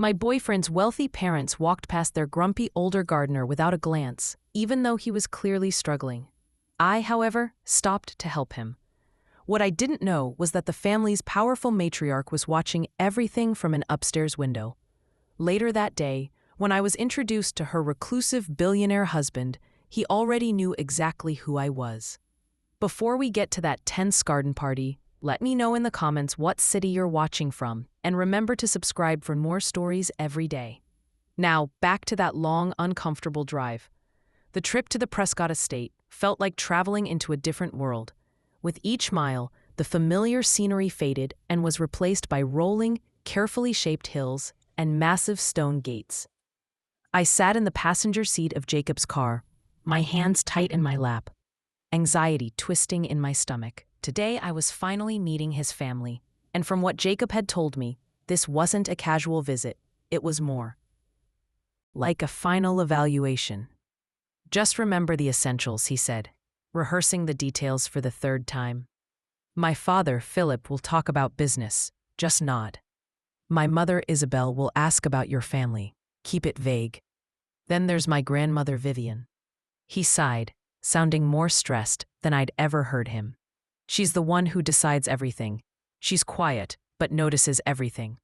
My boyfriend's wealthy parents walked past their grumpy older gardener without a glance, even though he was clearly struggling. I, however, stopped to help him. What I didn't know was that the family's powerful matriarch was watching everything from an upstairs window. Later that day, when I was introduced to her reclusive billionaire husband, he already knew exactly who I was. Before we get to that tense garden party, let me know in the comments what city you're watching from, and remember to subscribe for more stories every day. Now, back to that long, uncomfortable drive. The trip to the Prescott estate felt like traveling into a different world. With each mile, the familiar scenery faded and was replaced by rolling, carefully shaped hills and massive stone gates. I sat in the passenger seat of Jacob's car, my hands tight in my lap, anxiety twisting in my stomach. Today I was finally meeting his family, and from what Jacob had told me, this wasn't a casual visit, it was more like a final evaluation. Just remember the essentials, he said, rehearsing the details for the third time. My father, Philip, will talk about business, just nod. My mother, Isabel, will ask about your family, keep it vague. Then there's my grandmother, Vivian. He sighed, sounding more stressed than I'd ever heard him. She's the one who decides everything. She's quiet, but notices everything.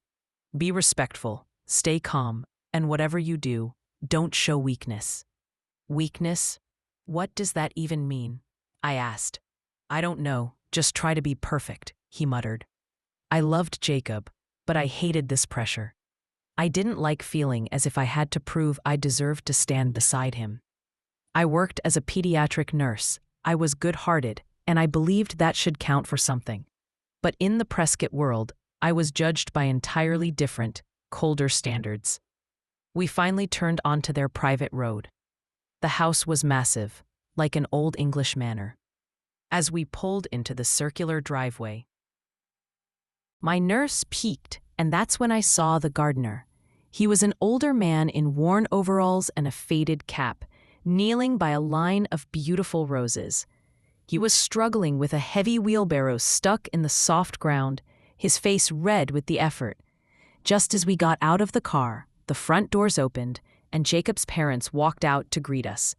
Be respectful, stay calm, and whatever you do, don't show weakness. Weakness? What does that even mean? I asked. I don't know, just try to be perfect, he muttered. I loved Jacob, but I hated this pressure. I didn't like feeling as if I had to prove I deserved to stand beside him. I worked as a pediatric nurse. I was good-hearted, and I believed that should count for something. But in the Prescott world, I was judged by entirely different, colder standards. We finally turned onto their private road. The house was massive, like an old English manor. As we pulled into the circular driveway, my nurse peeked, and that's when I saw the gardener. He was an older man in worn overalls and a faded cap, kneeling by a line of beautiful roses. He was struggling with a heavy wheelbarrow stuck in the soft ground, his face red with the effort. Just as we got out of the car, the front doors opened, and Jacob's parents walked out to greet us.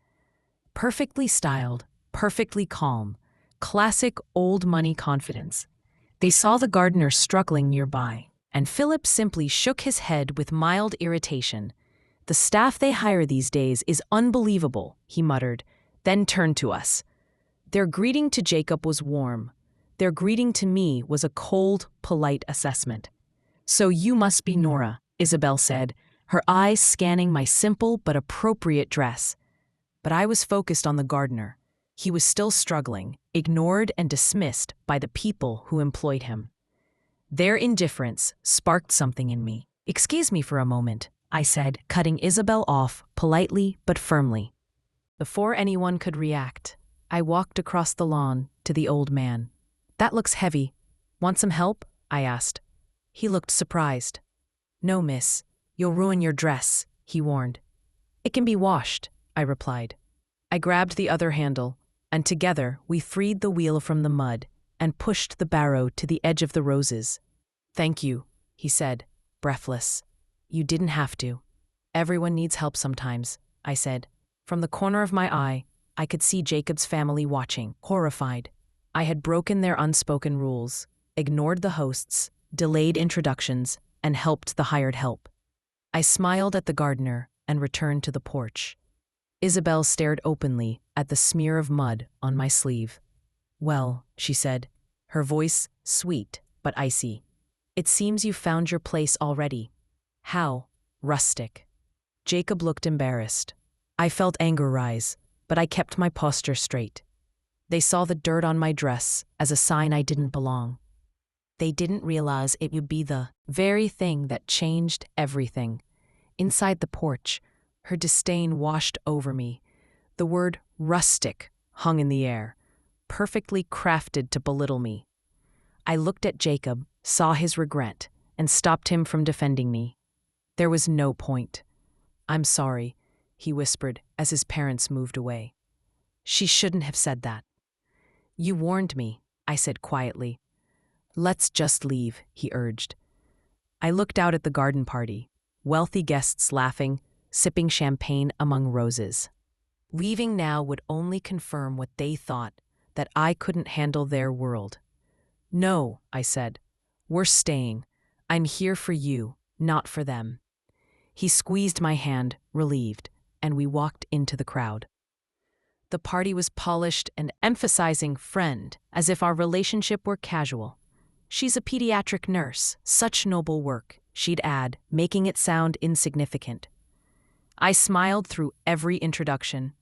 Perfectly styled, perfectly calm, classic old money confidence. They saw the gardener struggling nearby, and Philip simply shook his head with mild irritation. The staff they hire these days is unbelievable, he muttered, then turned to us. Their greeting to Jacob was warm. Their greeting to me was a cold, polite assessment. So you must be Nora, Isabel said, her eyes scanning my simple but appropriate dress. But I was focused on the gardener. He was still struggling, ignored and dismissed by the people who employed him. Their indifference sparked something in me. Excuse me for a moment, I said, cutting Isabel off politely but firmly. Before anyone could react, I walked across the lawn to the old man. That looks heavy. Want some help? I asked. He looked surprised. No, miss. You'll ruin your dress, he warned. It can be washed, I replied. I grabbed the other handle, and together we freed the wheel from the mud and pushed the barrow to the edge of the roses. Thank you, he said, breathless. You didn't have to. Everyone needs help sometimes, I said. From the corner of my eye, I could see Jacob's family watching, horrified. I had broken their unspoken rules, ignored the hosts, delayed introductions, and helped the hired help. I smiled at the gardener and returned to the porch. Isabel stared openly at the smear of mud on my sleeve. Well, she said, her voice sweet but icy. It seems you found your place already. How? Rustic. Jacob looked embarrassed. I felt anger rise, but I kept my posture straight. They saw the dirt on my dress as a sign I didn't belong. They didn't realize it would be the very thing that changed everything. Inside the porch, her disdain washed over me. The word rustic hung in the air, perfectly crafted to belittle me. I looked at Jacob, saw his regret, and stopped him from defending me. There was no point. I'm sorry, he whispered as his parents moved away. She shouldn't have said that. You warned me, I said quietly. Let's just leave, he urged. I looked out at the garden party. wealthy guests laughing, sipping champagne among roses. Leaving now would only confirm what they thought, that I couldn't handle their world. No, I said. We're staying. I'm here for you, not for them. He squeezed my hand, relieved, and we walked into the crowd. The party was polished and emphasizing friend, as if our relationship were casual. She's a pediatric nurse, such noble work, she'd add, making it sound insignificant. I smiled through every introduction.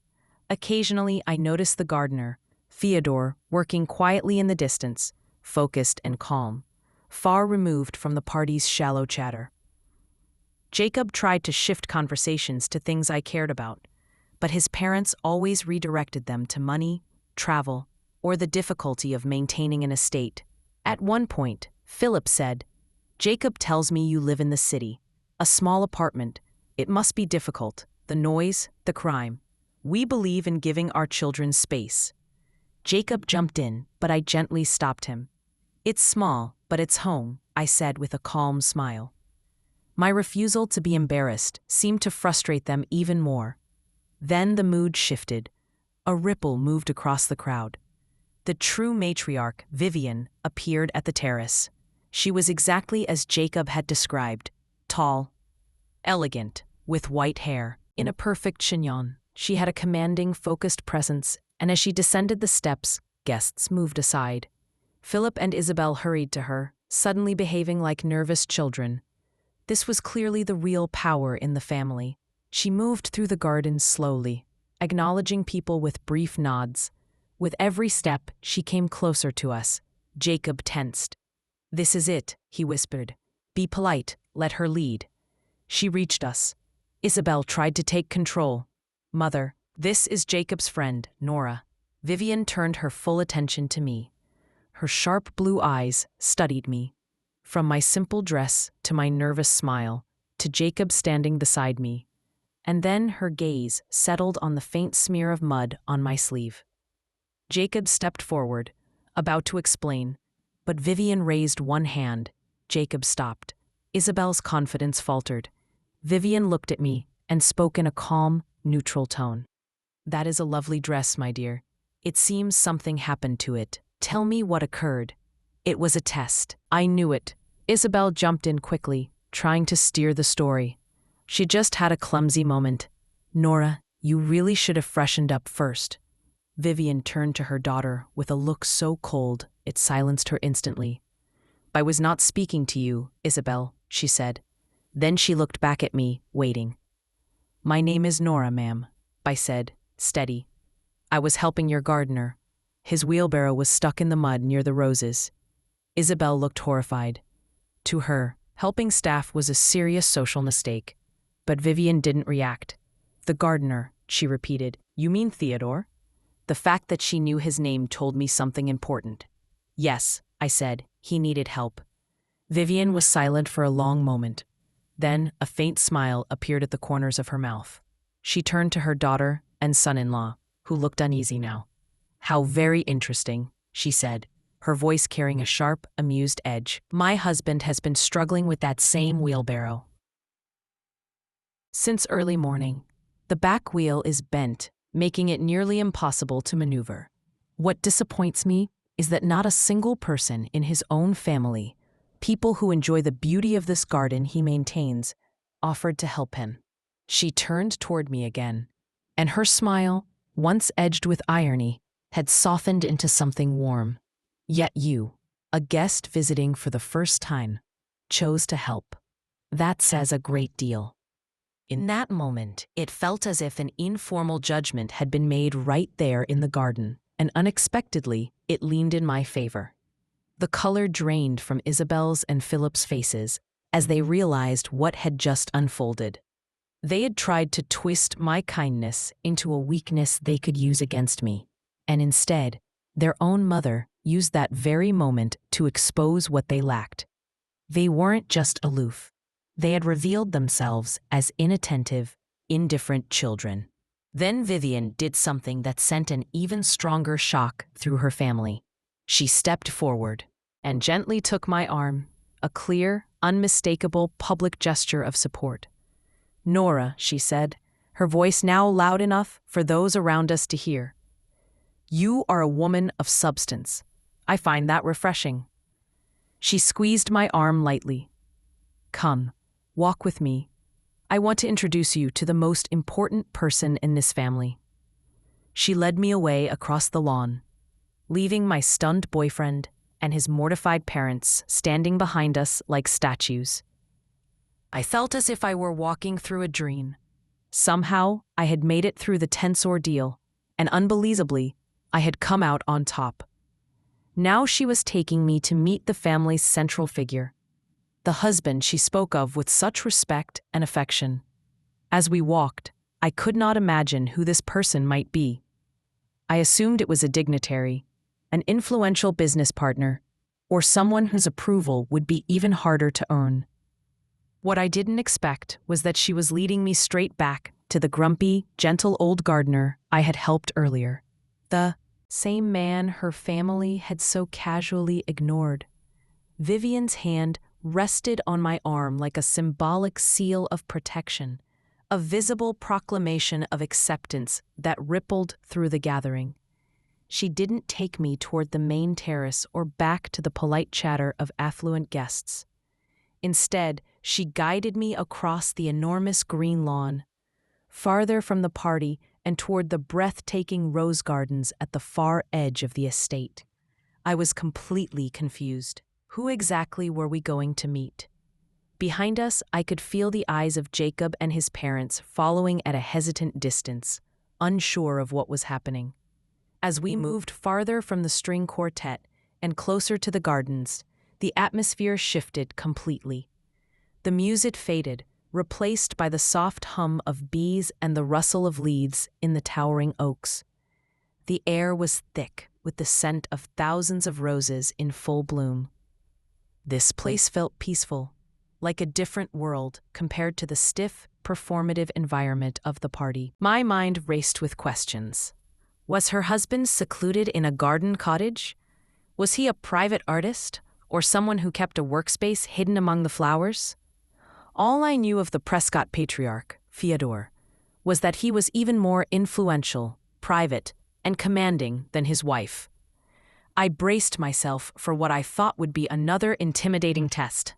Occasionally, I noticed the gardener, Theodore, working quietly in the distance, focused and calm, far removed from the party's shallow chatter. Jacob tried to shift conversations to things I cared about, but his parents always redirected them to money, travel, or the difficulty of maintaining an estate. At one point, Philip said, "Jacob tells me you live in the city, a small apartment. It must be difficult, the noise, the crime. We believe in giving our children space." Jacob jumped in, but I gently stopped him. "It's small, but it's home," I said with a calm smile. My refusal to be embarrassed seemed to frustrate them even more. Then the mood shifted. A ripple moved across the crowd. The true matriarch, Vivian, appeared at the terrace. She was exactly as Jacob had described, tall, elegant, with white hair, in a perfect chignon. She had a commanding, focused presence, and as she descended the steps, guests moved aside. Philip and Isabel hurried to her, suddenly behaving like nervous children. This was clearly the real power in the family. She moved through the garden slowly, acknowledging people with brief nods. With every step, she came closer to us. Jacob tensed. "This is it," he whispered. "Be polite, let her lead." She reached us. Isabel tried to take control. "Mother, this is Jacob's friend, Nora." Vivian turned her full attention to me. Her sharp blue eyes studied me. From my simple dress to my nervous smile, to Jacob standing beside me. And then her gaze settled on the faint smear of mud on my sleeve. Jacob stepped forward, about to explain, but Vivian raised one hand. Jacob stopped. Isabel's confidence faltered. Vivian looked at me and spoke in a calm, neutral tone. "That is a lovely dress, my dear. It seems something happened to it. Tell me what occurred." "It was a test. I knew it." Isabel jumped in quickly, trying to steer the story. She just had a clumsy moment. "Nora, you really should have freshened up first." Vivian turned to her daughter with a look so cold it silenced her instantly. "I was not speaking to you, Isabel," she said. Then she looked back at me, waiting. "My name is Nora, ma'am," I said, steady. "I was helping your gardener. His wheelbarrow was stuck in the mud near the roses." Isabel looked horrified. To her, helping staff was a serious social mistake. But Vivian didn't react. "The gardener," she repeated. "You mean Theodore?" The fact that she knew his name told me something important. "Yes," I said, "he needed help." Vivian was silent for a long moment. Then a faint smile appeared at the corners of her mouth. She turned to her daughter and son-in-law, who looked uneasy now. "How very interesting," she said, her voice carrying a sharp, amused edge. "My husband has been struggling with that same wheelbarrow since early morning. The back wheel is bent, making it nearly impossible to maneuver. What disappoints me is that not a single person in his own family, people who enjoy the beauty of this garden he maintains, offered to help him." She turned toward me again, and her smile, once edged with irony, had softened into something warm. "Yet you, a guest visiting for the first time, chose to help. That says a great deal." In that moment, it felt as if an informal judgment had been made right there in the garden, and unexpectedly, it leaned in my favor. The color drained from Isabel's and Philip's faces as they realized what had just unfolded. They had tried to twist my kindness into a weakness they could use against me, and instead, their own mother used that very moment to expose what they lacked. They weren't just aloof. They had revealed themselves as inattentive, indifferent children. Then Vivian did something that sent an even stronger shock through her family. She stepped forward and gently took my arm, a clear, unmistakable public gesture of support. Nora, she said, her voice now loud enough for those around us to hear. You are a woman of substance. I find that refreshing. She squeezed my arm lightly. Come, walk with me. I want to introduce you to the most important person in this family. She led me away across the lawn, leaving my stunned boyfriend and his mortified parents standing behind us like statues. I felt as if I were walking through a dream. Somehow, I had made it through the tense ordeal, and unbelievably, I had come out on top. Now she was taking me to meet the family's central figure, the husband she spoke of with such respect and affection. As we walked, I could not imagine who this person might be. I assumed it was a dignitary, an influential business partner, or someone whose approval would be even harder to earn. What I didn't expect was that she was leading me straight back to the grumpy, gentle old gardener I had helped earlier. The same man her family had so casually ignored. Vivian's hand rested on my arm like a symbolic seal of protection, a visible proclamation of acceptance that rippled through the gathering. She didn't take me toward the main terrace or back to the polite chatter of affluent guests. Instead, she guided me across the enormous green lawn, farther from the party and toward the breathtaking rose gardens at the far edge of the estate. I was completely confused. Who exactly were we going to meet? Behind us, I could feel the eyes of Jacob and his parents following at a hesitant distance, unsure of what was happening. As we moved farther from the string quartet and closer to the gardens, the atmosphere shifted completely. The music faded, replaced by the soft hum of bees and the rustle of leaves in the towering oaks. The air was thick with the scent of thousands of roses in full bloom. This place felt peaceful, like a different world compared to the stiff, performative environment of the party. My mind raced with questions. Was her husband secluded in a garden cottage? Was he a private artist, or someone who kept a workspace hidden among the flowers? All I knew of the Prescott patriarch, Fyodor, was that he was even more influential, private, and commanding than his wife. I braced myself for what I thought would be another intimidating test.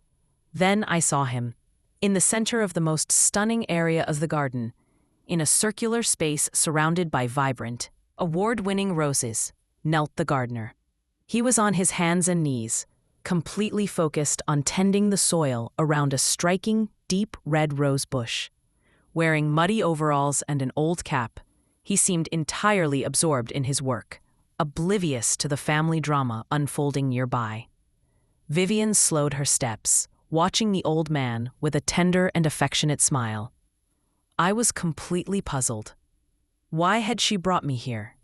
Then I saw him, in the center of the most stunning area of the garden, in a circular space surrounded by vibrant, award-winning roses, knelt the gardener. He was on his hands and knees, completely focused on tending the soil around a striking, deep red rose bush. Wearing muddy overalls and an old cap, he seemed entirely absorbed in his work, oblivious to the family drama unfolding nearby. Vivian slowed her steps, watching the old man with a tender and affectionate smile. I was completely puzzled. Why had she brought me here?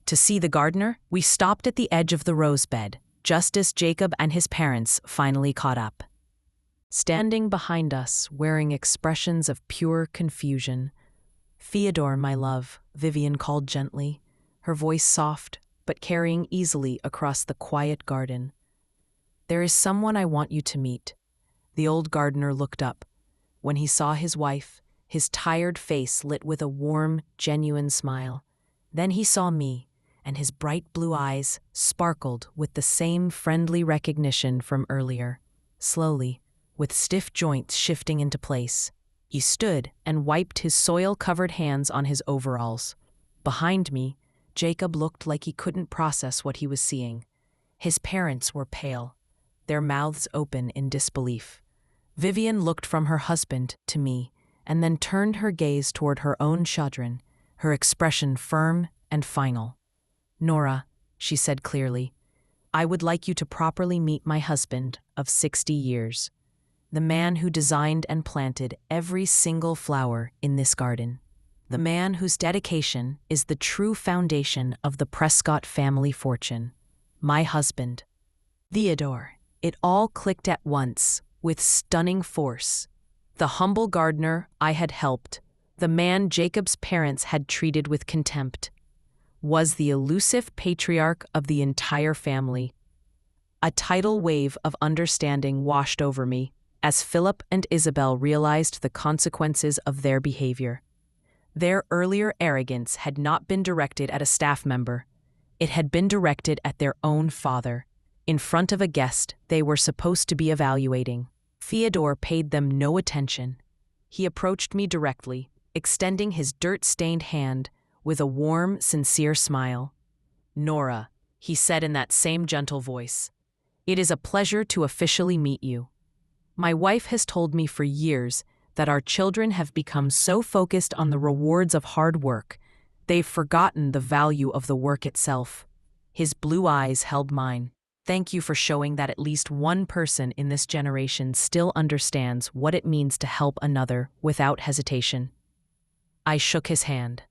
To see the gardener? We stopped at the edge of the rose bed, just as Jacob and his parents finally caught up. Standing behind us, wearing expressions of pure confusion, Fyodor, my love, Vivian called gently, her voice soft but carrying easily across the quiet garden. There is someone I want you to meet. The old gardener looked up. When he saw his wife, his tired face lit with a warm, genuine smile. Then he saw me, and his bright blue eyes sparkled with the same friendly recognition from earlier. Slowly, with stiff joints shifting into place, he stood and wiped his soil-covered hands on his overalls. Behind me, Jacob looked like he couldn't process what he was seeing. His parents were pale, their mouths open in disbelief. Vivian looked from her husband to me, and then turned her gaze toward her own children, her expression firm and final. Nora, she said clearly, I would like you to properly meet my husband of 60 years, the man who designed and planted every single flower in this garden, the man whose dedication is the true foundation of the Prescott family fortune, my husband, Theodore. It all clicked at once, with stunning force. The humble gardener I had helped, the man Jacob's parents had treated with contempt, was the elusive patriarch of the entire family. A tidal wave of understanding washed over me, as Philip and Isabel realized the consequences of their behavior. Their earlier arrogance had not been directed at a staff member. It had been directed at their own father, in front of a guest they were supposed to be evaluating. Theodore paid them no attention. He approached me directly, extending his dirt-stained hand with a warm, sincere smile. "Nora," he said in that same gentle voice, "it is a pleasure to officially meet you. My wife has told me for years that our children have become so focused on the rewards of hard work, they've forgotten the value of the work itself." His blue eyes held mine. "Thank you for showing that at least one person in this generation still understands what it means to help another without hesitation." I shook his hand,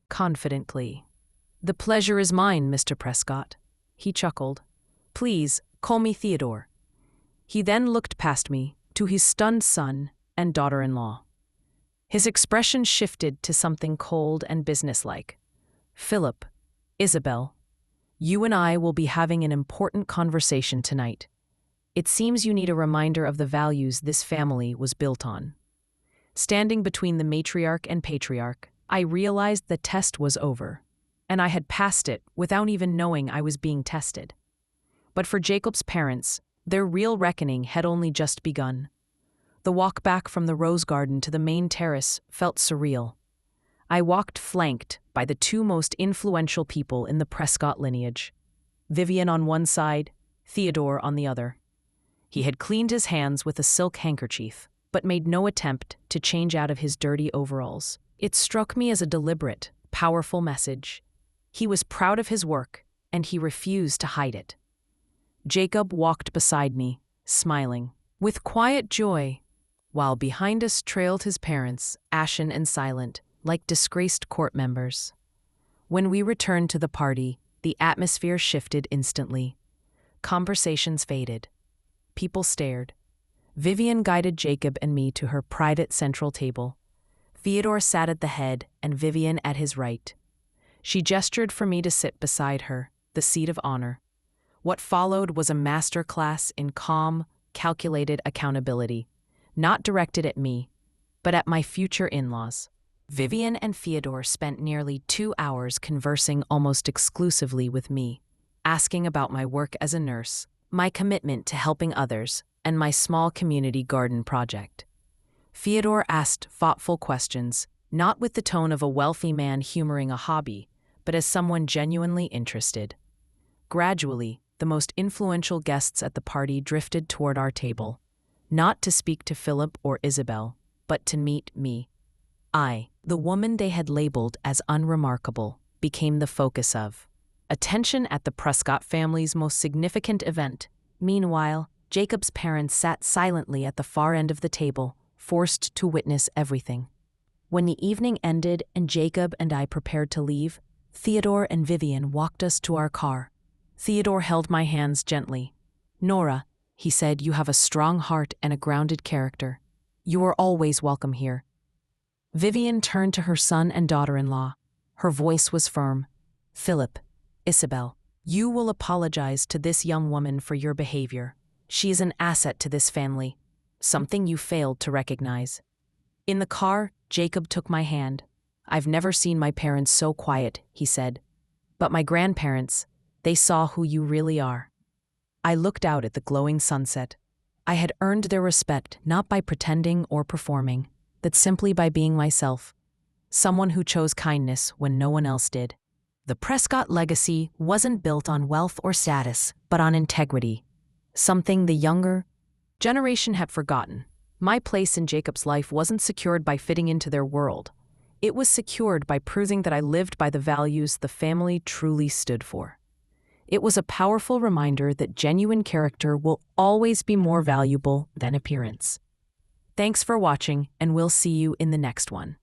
confidently. "The pleasure is mine, Mr. Prescott." He chuckled. "Please, call me Theodore." He then looked past me to his stunned son and daughter-in-law. His expression shifted to something cold and businesslike. "Philip, Isabel, you and I will be having an important conversation tonight. It seems you need a reminder of the values this family was built on." Standing between the matriarch and patriarch, I realized the test was over, and I had passed it without even knowing I was being tested. But for Jacob's parents, their real reckoning had only just begun. The walk back from the rose garden to the main terrace felt surreal. I walked flanked by the two most influential people in the Prescott lineage, Vivian on one side, Theodore on the other. He had cleaned his hands with a silk handkerchief, but made no attempt to change out of his dirty overalls. It struck me as a deliberate, powerful message. He was proud of his work, and he refused to hide it. Jacob walked beside me, smiling, with quiet joy, while behind us trailed his parents, ashen and silent, like disgraced court members. When we returned to the party, the atmosphere shifted instantly. Conversations faded. People stared. Vivian guided Jacob and me to her private central table. Theodore sat at the head and Vivian at his right. She gestured for me to sit beside her, the seat of honor. What followed was a master class in calm, calculated accountability, not directed at me, but at my future in-laws. Vivian and Theodore spent nearly 2 hours conversing almost exclusively with me, asking about my work as a nurse, my commitment to helping others, and my small community garden project. Theodore asked thoughtful questions, not with the tone of a wealthy man humoring a hobby, but as someone genuinely interested. Gradually, the most influential guests at the party drifted toward our table, not to speak to Philip or Isabel, but to meet me. I, the woman they had labeled as unremarkable, became the focus of attention at the Prescott family's most significant event. Meanwhile, Jacob's parents sat silently at the far end of the table, forced to witness everything. When the evening ended and Jacob and I prepared to leave, Theodore and Vivian walked us to our car. Theodore held my hands gently. "Nora," he said, "you have a strong heart and a grounded character. You are always welcome here." Vivian turned to her son and daughter-in-law. Her voice was firm. "Philip, Isabel, you will apologize to this young woman for your behavior. She is an asset to this family, something you failed to recognize." In the car, Jacob took my hand. "I've never seen my parents so quiet," he said. "But my grandparents, they saw who you really are." I looked out at the glowing sunset. I had earned their respect not by pretending or performing, but simply by being myself, someone who chose kindness when no one else did. The Prescott legacy wasn't built on wealth or status, but on integrity, something the younger generation had forgotten. My place in Jacob's life wasn't secured by fitting into their world. It was secured by proving that I lived by the values the family truly stood for. It was a powerful reminder that genuine character will always be more valuable than appearance. Thanks for watching, and we'll see you in the next one.